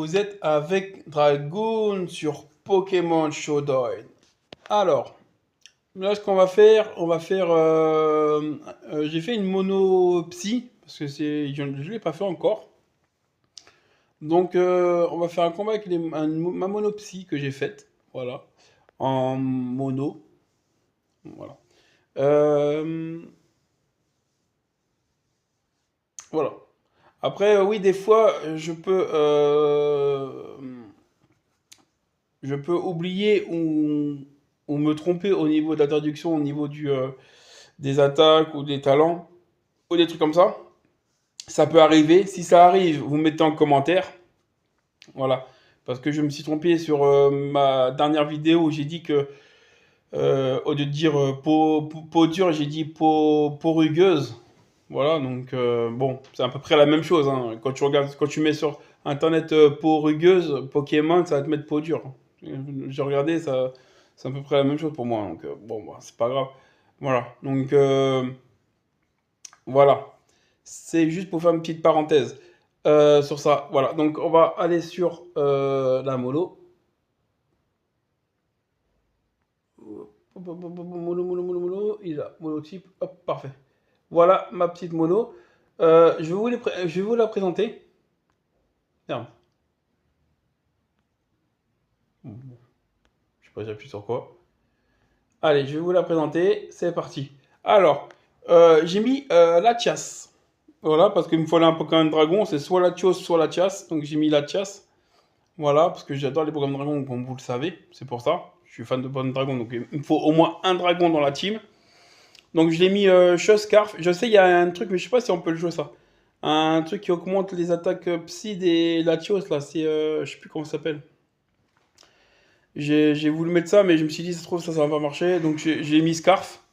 vous êtes avec Dragoon sur Pokémon Showdown. Alors, là, ce qu'on va faire, j'ai fait une mono psy, parce que je ne l'ai pas fait encore. Donc, on va faire un combat avec ma mono psy que j'ai faite, voilà, en mono, voilà. Euh, voilà. Après, oui, des fois, je peux oublier ou me tromper au niveau de la traduction, au niveau des attaques ou des talents, ou des trucs comme ça. Ça peut arriver. Si ça arrive, vous mettez en commentaire. Voilà. Parce que je me suis trompé sur ma dernière vidéo où j'ai dit que, au lieu de dire peau dure, j'ai dit peau rugueuse. Voilà, donc bon, c'est à peu près la même chose, hein. Quand tu regardes, quand tu mets sur internet peau rugueuse, Pokémon, ça va te mettre peau dure. J'ai regardé, ça, c'est à peu près la même chose pour moi. Donc bon, bah, c'est pas grave. Voilà, donc voilà. C'est juste pour faire une petite parenthèse sur ça. Voilà, donc on va aller sur la mollo. Mono, mono, mono, mono. Il a mono type. Hop, parfait. Voilà ma petite mono. Je vais vous la présenter. Tiens. Je sais pas, j'appuie sur quoi. Allez, je vais vous la présenter. C'est parti. Alors, j'ai mis la chasse. Voilà, parce qu'il me fallait un Pokémon Dragon. C'est soit la Latios, soit la chasse. Donc j'ai mis la chasse. Voilà, parce que j'adore les Pokémon Dragon, comme vous le savez. C'est pour ça. Je suis fan de Pokémon Dragon. Donc il me faut au moins un dragon dans la team. Donc je l'ai mis Scarf. Je sais, il y a un truc, mais je sais pas si on peut le jouer ça. Un truc qui augmente les attaques psy des Latios, là. C'est, je sais plus comment ça s'appelle. J'ai voulu mettre ça, mais je me suis dit, ça se trouve, ça va pas marcher. Donc j'ai mis Scarf.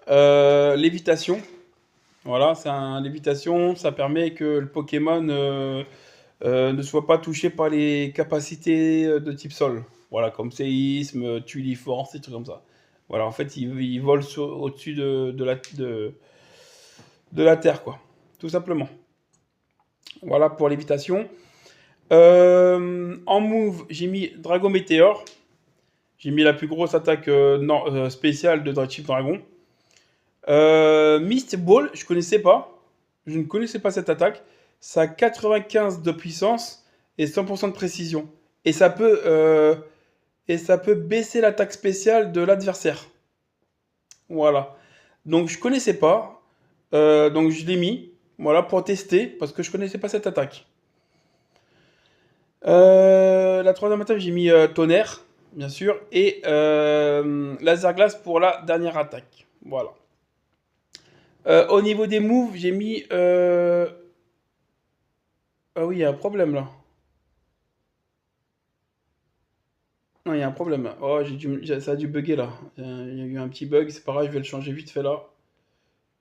Lévitation. Voilà, c'est un lévitation. Ça permet que le Pokémon ne soit pas touché par les capacités de type sol. Voilà, comme séisme, tuliforce, des trucs comme ça. Voilà, en fait, il vole au-dessus de la Terre, quoi. Tout simplement. Voilà pour lévitation. En move, j'ai mis Dragon Météore. J'ai mis la plus grosse attaque spéciale de type Dragon. Mist Ball, je connaissais pas. Je ne connaissais pas cette attaque. Ça a 95 de puissance et 100% de précision. Et ça peut baisser l'attaque spéciale de l'adversaire. Voilà. Donc je connaissais pas. Donc je l'ai mis. Voilà, pour tester. Parce que je connaissais pas cette attaque. La troisième attaque, j'ai mis tonnerre, bien sûr. Et laser glace pour la dernière attaque. Voilà. Au niveau des moves, j'ai mis. Ah oui, il y a un problème là. Non, il y a un problème là. Oh, ça a dû bugger là. Il y a eu un petit bug, c'est pareil, je vais le changer vite fait là.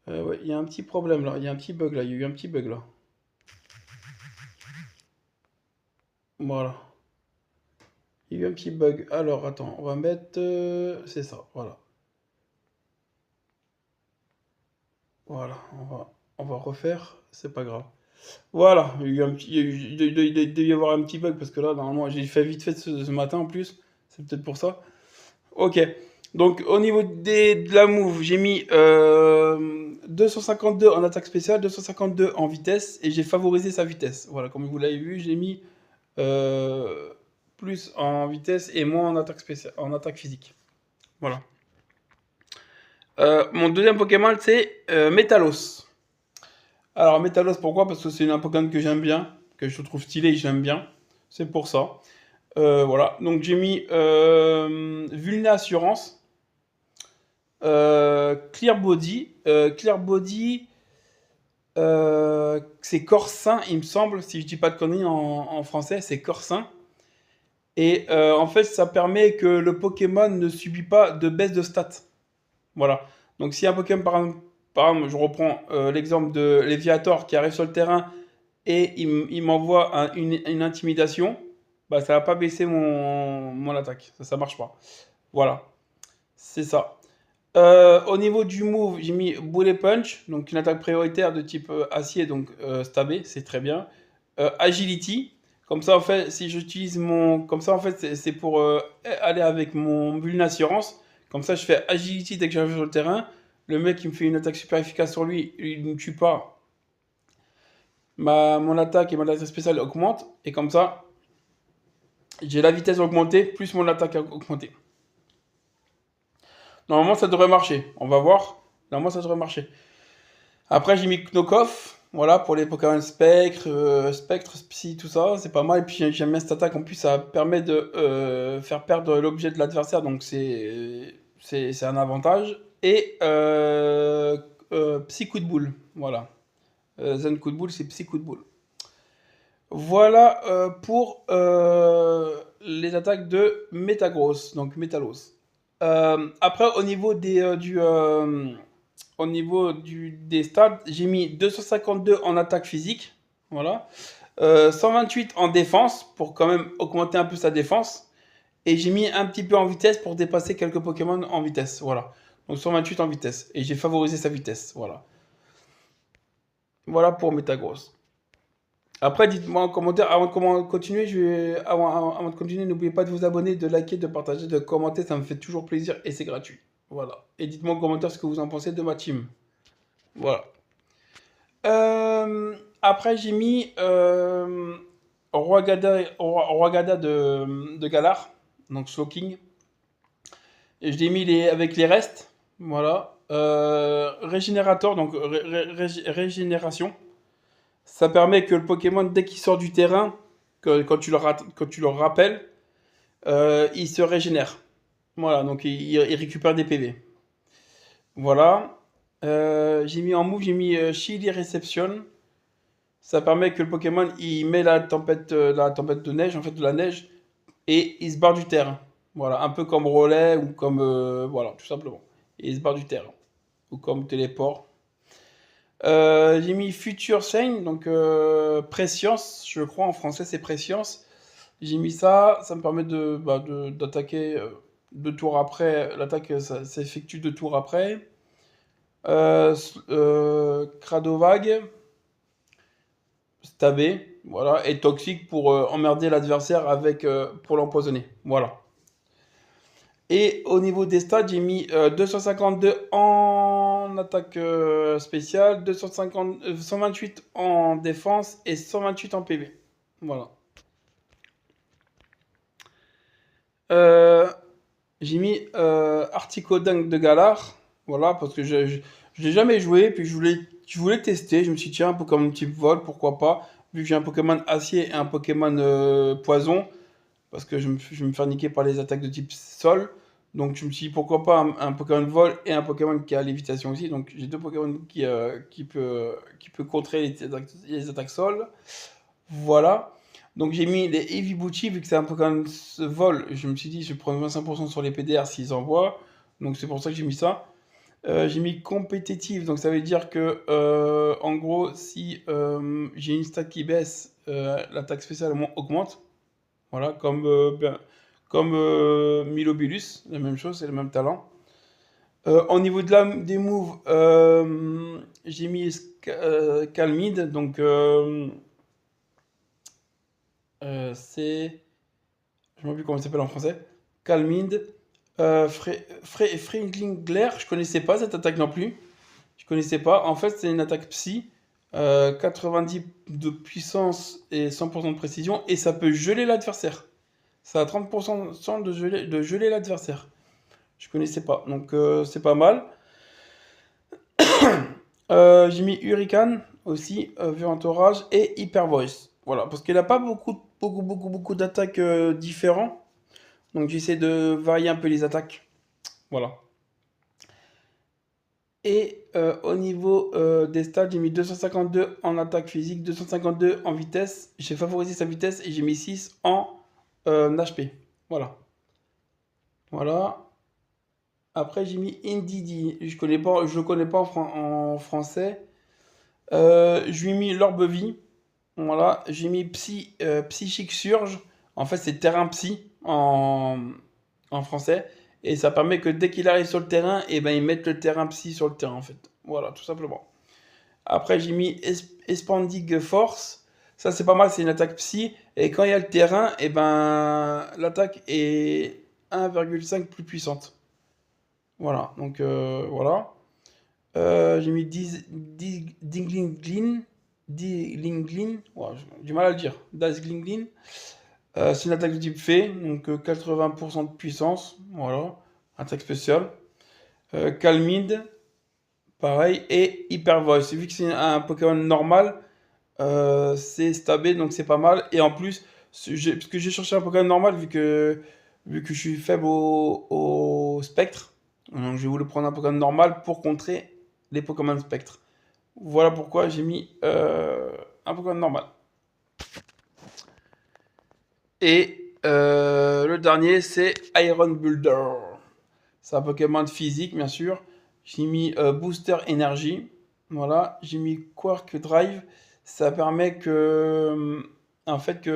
Ouais, il y a un petit problème là. Il y a un petit bug là. Il y a eu un petit bug là. Voilà. Il y a eu un petit bug. Alors, attends, on va mettre. C'est ça, voilà. Voilà, on va refaire. C'est pas grave. Voilà, il y a eu un petit, il devait y avoir un petit bug parce que là, normalement, j'ai fait vite fait ce matin en plus. C'est peut-être pour ça. Ok. Donc, au niveau de la move, j'ai mis 252 en attaque spéciale, 252 en vitesse et j'ai favorisé sa vitesse. Voilà, comme vous l'avez vu, j'ai mis euh, plus en vitesse et moins en attaque spéciale, en attaque physique. Voilà. Mon deuxième Pokémon, c'est Metalos. Alors, Metalos, pourquoi? Parce que c'est un Pokémon que j'aime bien, que je trouve stylé et j'aime bien. C'est pour ça. Voilà. Donc, j'ai mis Vulna Assurance, Clear Body. Clear Body, c'est corps sain, il me semble, si je dis pas de conneries en français, c'est corps sain. Et en fait, ça permet que le Pokémon ne subit pas de baisse de stats. Voilà. Donc si un Pokémon, par exemple, je reprends l'exemple de Léviator qui arrive sur le terrain et il m'envoie une intimidation, bah ça va pas baisser mon attaque. Ça marche pas. Voilà. C'est ça. Au niveau du move, j'ai mis Bullet Punch, donc une attaque prioritaire de type acier, donc stabé, c'est très bien. Agility, Comme ça, en fait, si j'utilise mon... Comme ça, en fait, c'est pour aller avec mon bulle d'assurance. Comme ça, je fais agility dès que j'arrive sur le terrain. Le mec, il me fait une attaque super efficace sur lui. Il ne me tue pas. Mon attaque et mon attaque spéciale augmentent. Et comme ça, j'ai la vitesse augmentée plus mon attaque augmentée. Normalement, ça devrait marcher. On va voir. Normalement, ça devrait marcher. Après, j'ai mis Knockoff. Voilà, pour les Pokémon Spectre, Psy, tout ça. C'est pas mal. Et puis, j'aime bien cette attaque. En plus, ça permet de faire perdre l'objet de l'adversaire. Donc, c'est un avantage. Et Psy Coup de Boule. Voilà. Zen Coup de Boule, c'est Psy Coup de Boule. Voilà pour les attaques de Metagross, donc Metalos. Après, au niveau des stats, j'ai mis 252 en attaque physique, voilà. 128 en défense, pour quand même augmenter un peu sa défense. Et j'ai mis un petit peu en vitesse pour dépasser quelques Pokémon en vitesse, voilà. Donc 128 en vitesse. Et j'ai favorisé sa vitesse, voilà. Voilà pour Metagross. Après, dites-moi en commentaire, avant de continuer, avant de continuer, n'oubliez pas de vous abonner, de liker, de partager, de commenter, ça me fait toujours plaisir et c'est gratuit. Voilà. Et dites-moi en commentaire ce que vous en pensez de ma team. Voilà. Après, j'ai mis Roi Gada de Galar, donc Slowking. Et je l'ai mis avec les restes. Voilà. Régénérateur, donc régénération. Ça permet que le Pokémon, dès qu'il sort du terrain, quand tu le rappelles, il se régénère. Voilà, donc il récupère des PV. Voilà. J'ai mis en move, j'ai mis Chili Reception. Ça permet que le Pokémon, il met la tempête de neige, en fait de la neige, et il se barre du terrain. Voilà, un peu comme relais ou comme... voilà, tout simplement. Et il se barre du terrain. Ou comme téléport. J'ai mis Future Chain, donc Prescience, je crois en français c'est Prescience. J'ai mis ça, ça me permet d'attaquer 2 tours après, l'attaque s'effectue 2 tours après. Cradovag, Stabé, voilà, et Toxique pour emmerder l'adversaire pour l'empoisonner, voilà. Et au niveau des stats, j'ai mis 252 en attaque spéciale, 128 en défense et 128 en PV. Voilà. J'ai mis Articodunk de Galar. Voilà, parce que je l'ai jamais joué, puis je voulais tester. Je me suis dit, tiens, un Pokémon type vol, pourquoi pas. Vu que j'ai un Pokémon acier et un Pokémon poison, parce que je vais me faire niquer par les attaques de type sol. Donc je me suis dit pourquoi pas un Pokémon vol et un Pokémon qui a lévitation aussi. Donc j'ai 2 Pokémon qui peut contrer les attaques sol. Voilà. Donc j'ai mis les Heavy Booty vu que c'est un Pokémon vol. Je me suis dit je prends 25% sur les PDR s'ils envoient. Donc c'est pour ça que j'ai mis ça. J'ai mis compétitive, donc ça veut dire que en gros si j'ai une stat qui baisse, l'attaque spéciale augmente. Voilà, comme Milobulus, la même chose, c'est le même talent. Au niveau des moves, j'ai mis Calmid, donc c'est... Je ne sais plus comment il s'appelle en français. Calmid. Friendling Glare, je connaissais pas cette attaque non plus. Je connaissais pas. En fait, c'est une attaque psy. 90 de puissance et 100% de précision. Et ça peut geler l'adversaire. Ça a 30% de chance de geler l'adversaire. Je connaissais pas. Donc c'est pas mal. J'ai mis Hurricane aussi, Violent Orage et Hyper Voice. Voilà, parce qu'il n'a pas beaucoup d'attaques différents. Donc j'essaie de varier un peu les attaques. Voilà. Et au niveau des stats, j'ai mis 252 en attaque physique, 252 en vitesse. J'ai favorisé sa vitesse et j'ai mis 6 en HP. Voilà. Voilà. Après, j'ai mis Indidi. Je le connais pas en français. Je lui ai mis l'Orbe-Vie. Voilà. J'ai mis Psychique Surge. En fait, c'est terrain psy en français. Et ça permet que dès qu'il arrive sur le terrain, et ben, ils mettent le terrain psy sur le terrain, en fait. Voilà, tout simplement. Après, j'ai mis Expandig Force. Ça, c'est pas mal, c'est une attaque psy. Et quand il y a le terrain, et ben, l'attaque est 1,5 plus puissante. Voilà, donc voilà. J'ai mis Dinglin, Dinglin, ouais, j'ai du mal à le dire. Dazglin. C'est une attaque de type fée, donc 80% de puissance, voilà. Attaque spéciale. Calmide, pareil. Et Hyper Voice. Vu que c'est un Pokémon normal, c'est stabé, donc c'est pas mal. Et en plus, parce que j'ai cherché un Pokémon normal, vu que je suis faible au spectre, donc j'ai voulu prendre un Pokémon normal pour contrer les Pokémon spectre. Voilà pourquoi j'ai mis un Pokémon normal. Et le dernier, c'est Iron Builder. C'est un Pokémon de physique, bien sûr. J'ai mis Booster Energy. Voilà. J'ai mis Quark Drive. Ça permet en fait,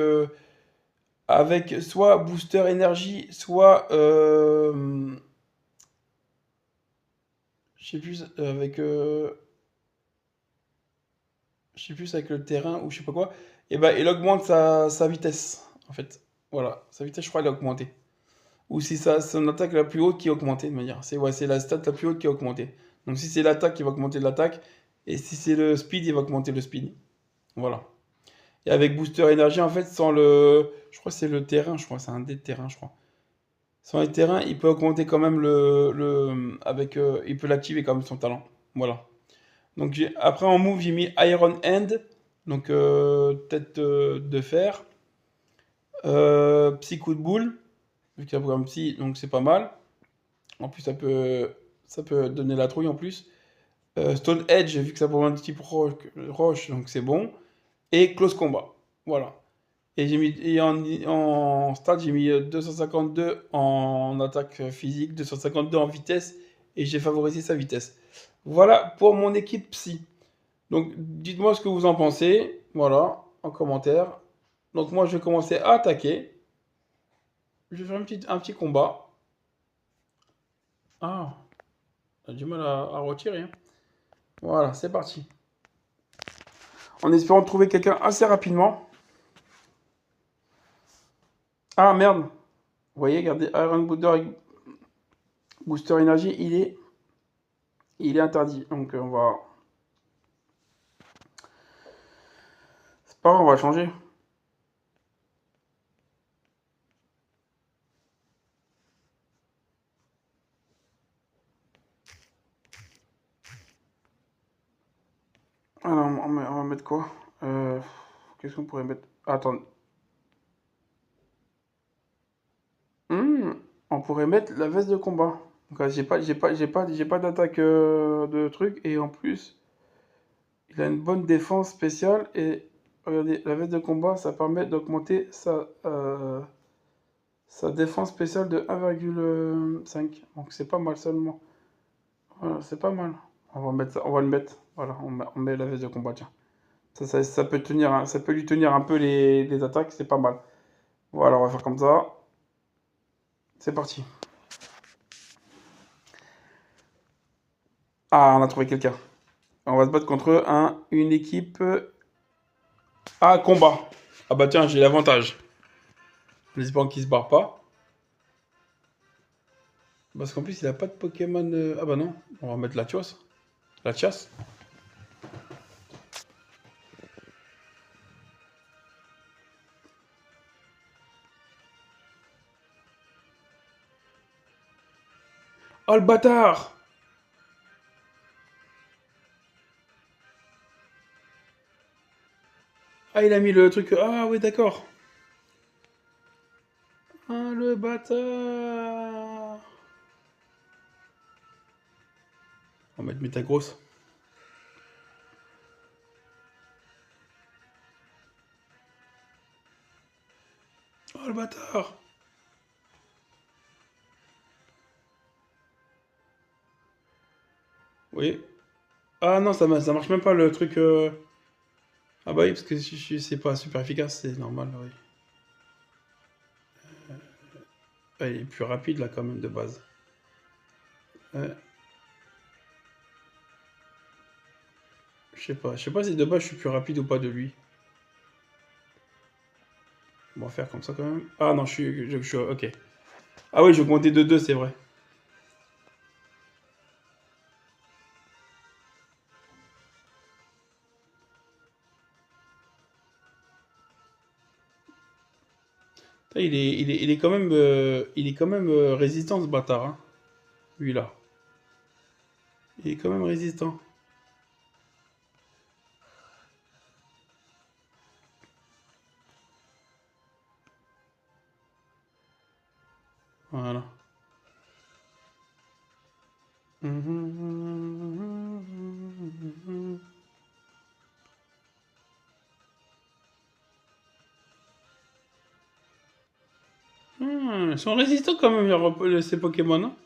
avec soit Booster Energy, soit, je sais plus, je sais plus, avec le terrain ou je sais pas quoi, et ben, il augmente sa vitesse, en fait. Voilà. Sa vitesse, je crois, elle est augmentée. Ou si ça, son attaque la plus haute qui est augmentée, de manière. C'est ouais, c'est la stat la plus haute qui est augmentée. Donc si c'est l'attaque, il va augmenter l'attaque. Et si c'est le speed, il va augmenter le speed. Voilà. Et avec Booster Énergie, en fait, sans le. Je crois que c'est le terrain, je crois. C'est un dé de terrain, je crois. Sans les terrains, il peut augmenter quand même il peut l'activer quand même son talent. Voilà. Donc après en move, j'ai mis Iron Hand. Donc tête de fer. Psy coup de boule. Vu qu'il y a un programme psy, donc c'est pas mal. En plus, ça peut donner la trouille en plus. Stone Edge, vu que ça prend un type roche, donc c'est bon. Et Close Combat. Voilà. Et en stade, j'ai mis 252 en attaque physique, 252 en vitesse, et j'ai favorisé sa vitesse. Voilà pour mon équipe psy. Donc, dites-moi ce que vous en pensez. Voilà, en commentaire. Donc, moi, je vais commencer à attaquer. Je vais faire un petit combat. Ah, j'ai du mal à retirer, hein. Voilà, c'est parti. En espérant trouver quelqu'un assez rapidement. Ah merde. Vous voyez, regardez, Iron Booster Energy, il est interdit. Donc on va. C'est pas grave, on va changer. Alors, on va mettre quoi? Qu'est-ce qu'on pourrait mettre? Attends. Hmm, on pourrait mettre la veste de combat. Donc, j'ai pas d'attaque de truc. Et en plus, il a une bonne défense spéciale. Et regardez, la veste de combat, ça permet d'augmenter sa défense spéciale de 1,5. Donc c'est pas mal seulement. Voilà, c'est pas mal. On va le mettre. Voilà, on met la veste de combat, tiens. Ça peut tenir, ça peut lui tenir un peu les attaques, c'est pas mal. Voilà, on va faire comme ça. C'est parti. Ah, on a trouvé quelqu'un. On va se battre contre une équipe. Ah, combat. Ah bah tiens, j'ai l'avantage. En espérant qu'il se barre pas. Parce qu'en plus, il a pas de Pokémon. Ah bah non, on va mettre la chasse. La chasse. Oh le bâtard! Ah, il a mis le truc. Ah oui, d'accord. Ah, le bâtard! On va mettre Métagrosse. Oh le bâtard! Oui. Ah non, ça marche même pas le truc. Ah bah oui, parce que c'est pas super efficace, c'est normal, oui. Ah, il est plus rapide là quand même de base. Ouais, je sais pas si de base je suis plus rapide ou pas de lui. refaire comme ça quand même. Ah non, je suis ok. Ah oui, j'ai augmenté de 2, c'est vrai. Putain, il est quand même résistant ce bâtard, hein. Lui là. Il est quand même résistant. Voilà. Ils sont résistants quand même, ces Pokémon, hein.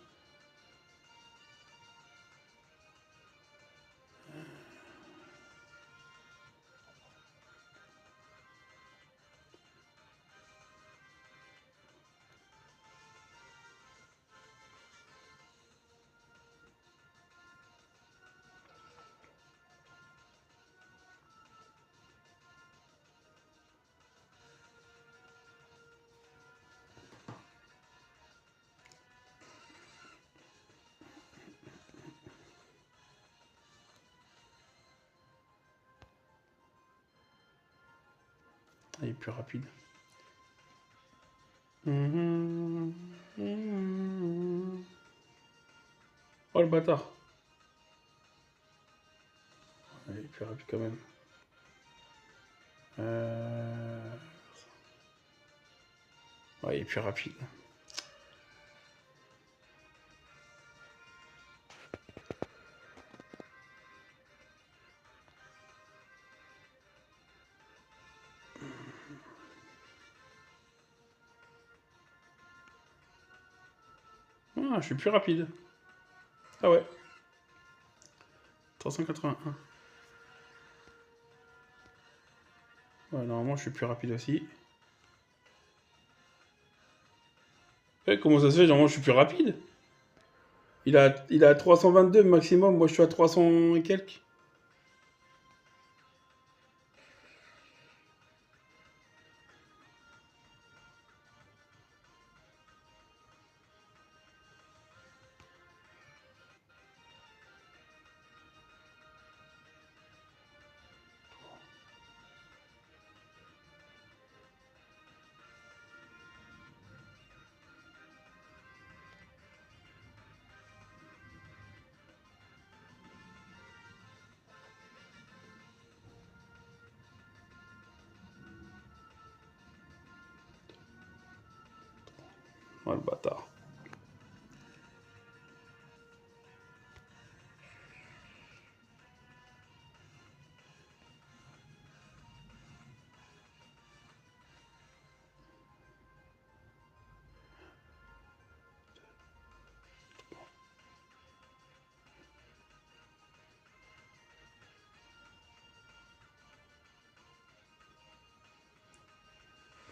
Ah, il est plus rapide. Oh le bâtard. Il est plus rapide quand même. Ouais, il est plus rapide. Ah, je suis plus rapide. Ah ouais. 381. Ouais, normalement, je suis plus rapide aussi. Comment ça se fait? Normalement, je suis plus rapide. Il a 322 maximum. Moi, je suis à 300 et quelques. Ouais, le bâtard.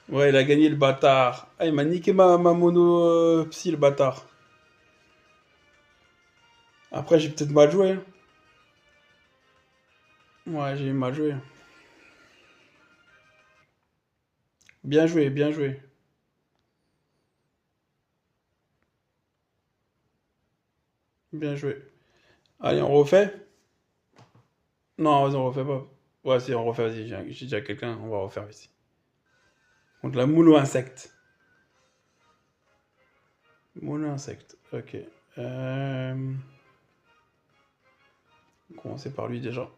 Ouais, il a gagné le bâtard. Ah, il m'a niqué ma mono psy, le bâtard. Après, j'ai peut-être mal joué, hein. Ouais, j'ai mal joué. Bien joué, bien joué. Bien joué. Allez, on refait? Non, vas-y, on refait pas. Ouais, si, on refait, vas-y, j'ai déjà quelqu'un, on va refaire ici. Contre la moule aux insectes. Moule aux insectes, ok. Euh... On va commencer par lui déjà.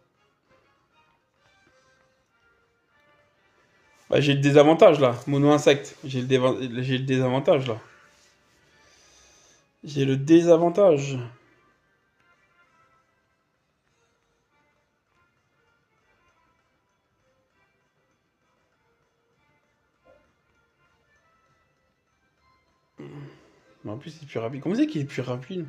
Bah, j'ai le désavantage là, mono insecte. J'ai le désavantage là. J'ai le désavantage. Mais en plus, il est plus rapide. Comment c'est qu'il est plus rapide?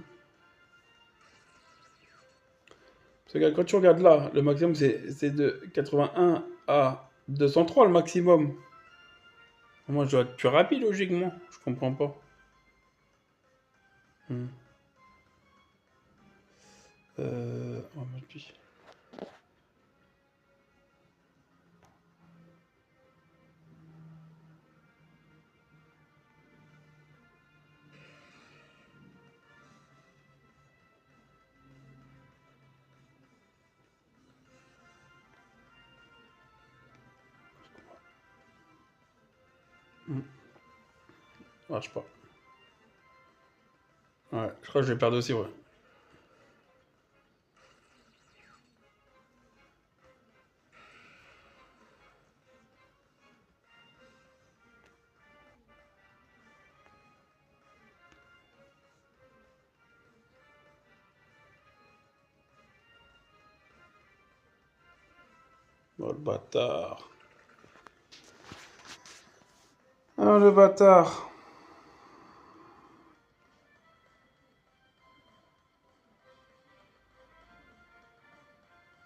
Parce que quand tu regardes là, le maximum c'est de 81 à 203 le maximum. Moi, je dois être plus rapide logiquement. Je comprends pas. Hmm. On va mettre lui. Ah, je sais pas. Ouais, je crois que je vais perdre aussi, ouais. Oh, le bâtard. Ah, le bâtard.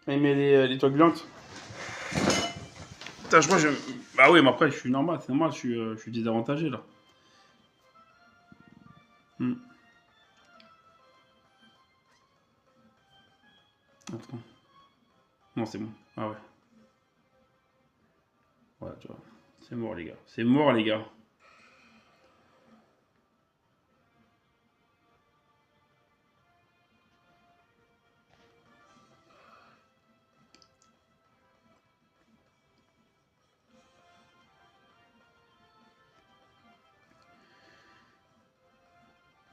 Il met les toits gluantes. Putain, je crois que je... Bah oui, mais après, je suis normal, c'est normal, je suis désavantagé, là. Hmm. Attends. Non, c'est bon. Ah ouais. Ouais, tu vois. C'est mort, les gars. C'est mort, les gars.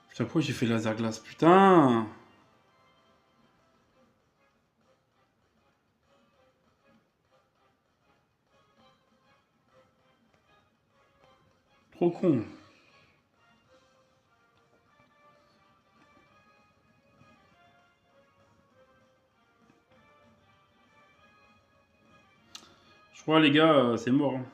Putain, pourquoi j'ai fait laser glace? Putain. Trop con. Je crois, les gars, c'est mort, hein.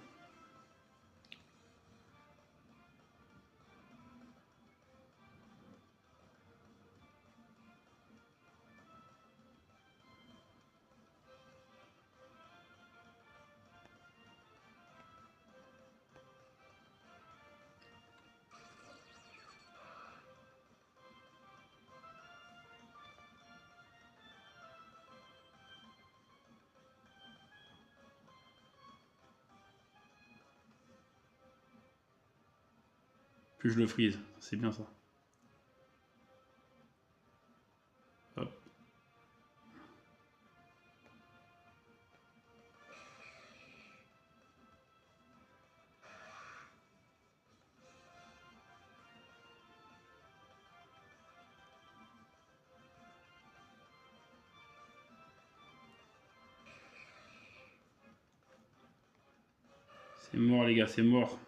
Puis je le freeze. C'est bien ça. Hop. C'est mort, les gars, c'est mort.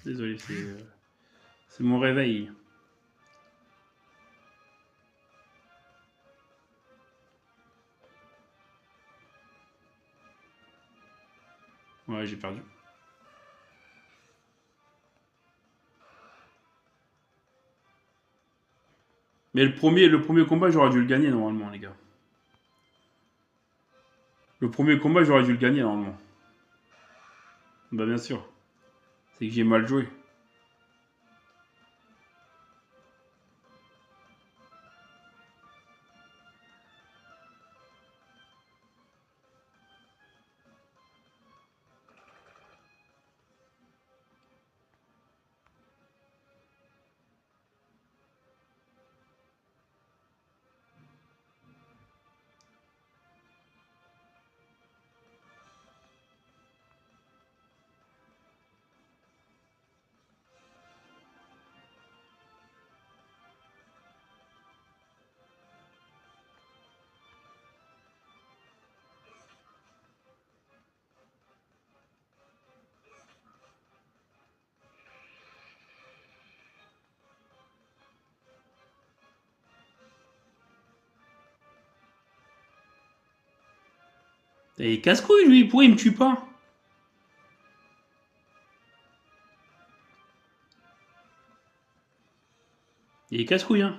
Désolé, c'est mon réveil. Ouais, j'ai perdu. Mais le premier combat, j'aurais dû le gagner normalement, les gars. Le premier combat, j'aurais dû le gagner normalement. Bah, bien sûr. C'est que j'ai mal joué. Et casse-couille, lui, pourquoi il me tue pas? Il est casse-couille, hein.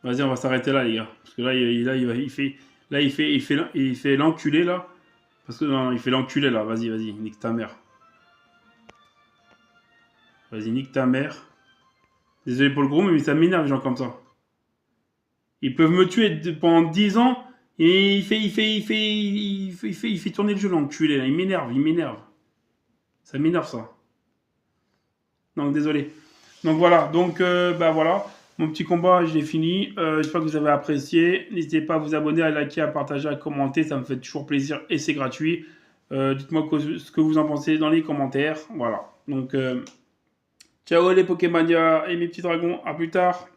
Vas-y, on va s'arrêter là, les gars. Parce que là, il fait l'enculé, là. Parce que non, il fait l'enculé, là. Vas-y, vas-y, nique ta mère. Vas-y, nique ta mère. Désolé pour le gros, mais ça m'énerve, les gens comme ça. Ils peuvent me tuer pendant 10 ans et il fait tourner le jeu, l'enculé, là. Il m'énerve, il m'énerve. Ça m'énerve ça. Donc désolé. Donc voilà, donc bah voilà, mon petit combat, j'ai fini. J'espère que vous avez apprécié. N'hésitez pas à vous abonner, à liker, à partager, à commenter, ça me fait toujours plaisir et c'est gratuit. Dites-moi ce que vous en pensez dans les commentaires. Voilà. Donc ciao les Pokémania et mes petits dragons, à plus tard.